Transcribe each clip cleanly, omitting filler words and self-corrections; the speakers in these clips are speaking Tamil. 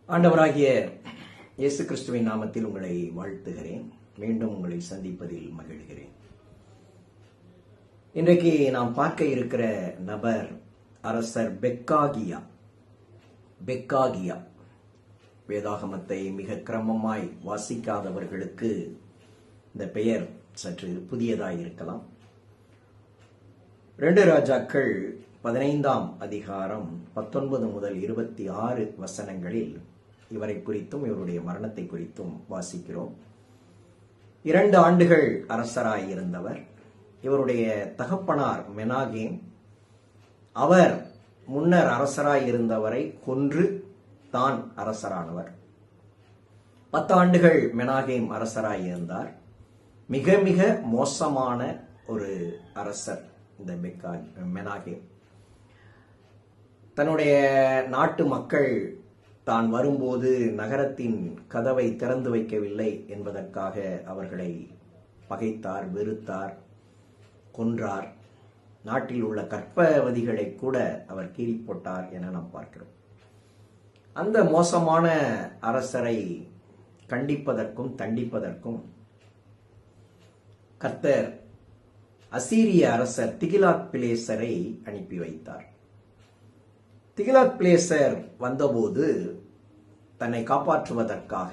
ஆண்டவராகிய இயேசு கிறிஸ்துவின் நாமத்தில் உங்களை வாழ்த்துகிறேன். மீண்டும் உங்களை சந்திப்பதில் மகிழ்கிறேன். இன்றைக்கு நாம் பார்க்க இருக்கிற நபர் அரசர் பெக்காகியா. வேதாகமத்தை மிக கிரமமாய் வாசிக்காதவர்களுக்கு இந்த பெயர் சற்று புதியதாய் இருக்கலாம். 2 ராஜாக்கள் 15ஆம் அதிகாரம் 19 முதல் 26 வசனங்களில் இவரை குறித்தும் இவருடைய மரணத்தை குறித்தும் வாசிக்கிறோம். 2 ஆண்டுகள் அரசராய் இருந்தவர். இவருடைய தகப்பனார் மெனாகேம். அவர் முன்னர் அரசராய் இருந்தவரை கொன்று தான் அரசரானவர். 10 ஆண்டுகள் மெனாகேம் அரசராய் இருந்தார். மிக மிக மோசமான ஒரு அரசர் இந்த மெனாகேம். தன்னுடைய நாட்டு மக்கள் தான் வரும்போது நகரத்தின் கதவை திறந்து வைக்கவில்லை என்பதற்காக அவர்களை பகைத்தார், வெறுத்தார், கொன்றார். நாட்டில் உள்ள கற்பவதிகளை கூட அவர் கீறி போட்டார் என நாம் பார்க்கிறோம். அந்த மோசமான அரசரை கண்டிப்பதற்கும் தண்டிப்பதற்கும் கர்த்தர் அசீரிய அரசர் திகிலாத்-பிலேசரை அனுப்பி வைத்தார். திகிலாத்-பிலேசர் வந்தபோது தன்னை காப்பாற்றுவதற்காக,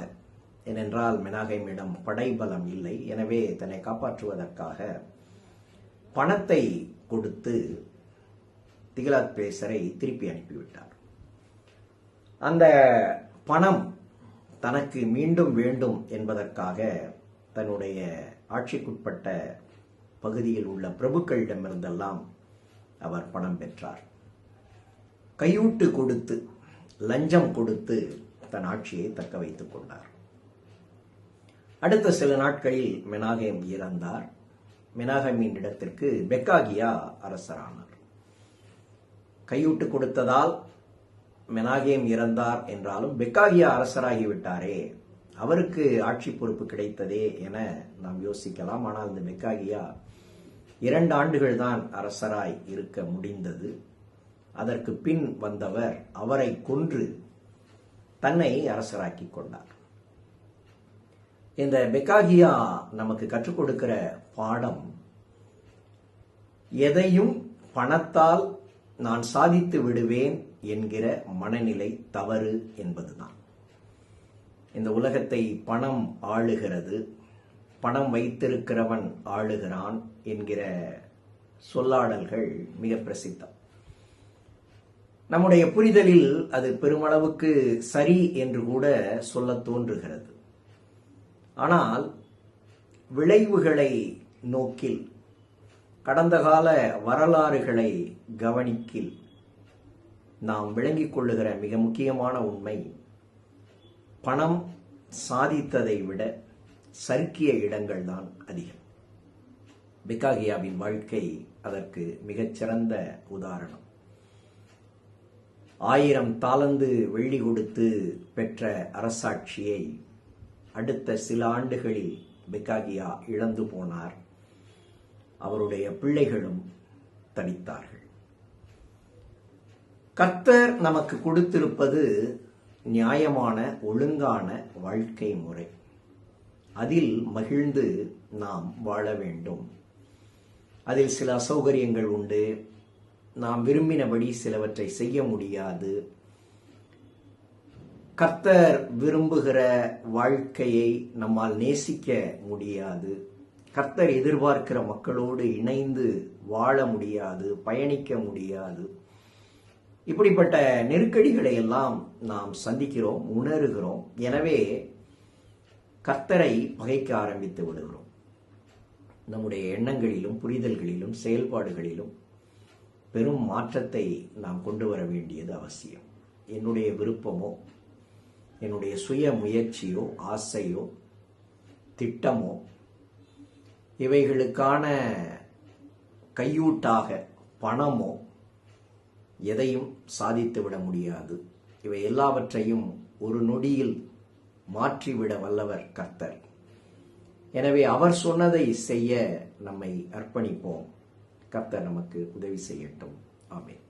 ஏனென்றால் மெனாகேமிடம் படைபலம் இல்லை, எனவே தன்னை காப்பாற்றுவதற்காக பணத்தை கொடுத்து திகிலாத்-பிலேசரை திருப்பி அனுப்பிவிட்டார். அந்த பணம் தனக்கு மீண்டும் வேண்டும் என்பதற்காக தன்னுடைய ஆட்சிக்குட்பட்ட பகுதியில் உள்ள பிரபுக்களிடமிருந்தெல்லாம் அவர் பணம் பெற்றார். கையூட்டு கொடுத்து, லஞ்சம் கொடுத்து தன் ஆட்சியை தக்க வைத்துக் கொண்டார். அடுத்த சில நாட்களில் மெனாகேம் இறந்தார். மெனாகேமின் இடத்திற்கு பெக்காகியா அரசரானார். கையூட்டு கொடுத்ததால் மெனாகேம் இறந்தார் என்றாலும் பெக்காகியா அரசராகிவிட்டாரே, அவருக்கு ஆட்சி பொறுப்பு கிடைத்ததே என நாம் யோசிக்கலாம். ஆனால் இந்த பெக்காகியா 2 ஆண்டுகள் தான் அரசராய் இருக்க முடிந்தது. அதற்கு பின் வந்தவர் அவரை கொன்று தன்னை அரசராக்கி கொண்டார். இந்த பெக்காகியா நமக்கு கற்றுக் கொடுக்கிற பாடம், எதையும் பணத்தால் நான் சாதித்து விடுவேன் என்கிற மனநிலை தவறு என்பதுதான். இந்த உலகத்தை பணம் ஆளுகிறது, பணம் வைத்திருக்கிறவன் ஆளுகிறான் என்கிற சொல்லாடல்கள் மிக பிரசித்தம். நம்முடைய புரிதலில் அது பெருமளவுக்கு சரி என்று கூட சொல்ல தோன்றுகிறது. ஆனால் விளைவுகளை நோக்கில், கடந்த கால வரலாறுகளை கவனிக்கில் நாம் விளங்கிக் கொள்ளுகிற மிக முக்கியமான உண்மை, பணம் சாதித்ததை விட சறுக்கிய இடங்கள் தான் அதிகம். பெக்காகியாவின் வாழ்க்கை அதற்கு மிகச்சிறந்த உதாரணம். 1000 தாலந்து வெள்ளி கொடுத்து பெற்ற அரசாட்சியை அடுத்த சில ஆண்டுகளில் பெக்காகியா இழந்து போனார். அவருடைய பிள்ளைகளும் தனித்தார்கள். கர்த்தர் நமக்கு கொடுத்திருப்பது நியாயமான ஒழுங்கான வாழ்க்கை முறை. அதில் மகிழ்ந்து நாம் வாழ வேண்டும். அதில் சில அசௌகரியங்கள் உண்டு. நாம் விரும்பினபடி சிலவற்றை செய்ய முடியாது. கர்த்தர் விரும்புகிற வாழ்க்கையை நம்மால் நேசிக்க முடியாது. கர்த்தர் எதிர்பார்க்கிற மக்களோடு இணைந்து வாழ முடியாது, பயணிக்க முடியாது. இப்படிப்பட்ட நெருக்கடிகளை எல்லாம் நாம் சந்திக்கிறோம், உணர்கிறோம். எனவே கர்த்தரை பகைக்க ஆரம்பித்து விடுகிறோம். நம்முடைய எண்ணங்களிலும் புரிதல்களிலும் செயல்பாடுகளிலும் பெரும் மாற்றத்தை நாம் கொண்டு வர வேண்டியது அவசியம். என்னுடைய விருப்பமோ, என்னுடைய சுய முயற்சியோ, ஆசையோ, திட்டமோ, இவைகளுக்கான கையூட்டாக பணமோ எதையும் சாதித்துவிட முடியாது. இவை எல்லாவற்றையும் ஒரு நொடியில் மாற்றிவிட வல்லவர் கர்த்தர். எனவே அவர் சொன்னதை செய்ய நம்மை அர்ப்பணிப்போம். கர்த்தர் நமக்கு உதவி செய்யட்டும். ஆமென்.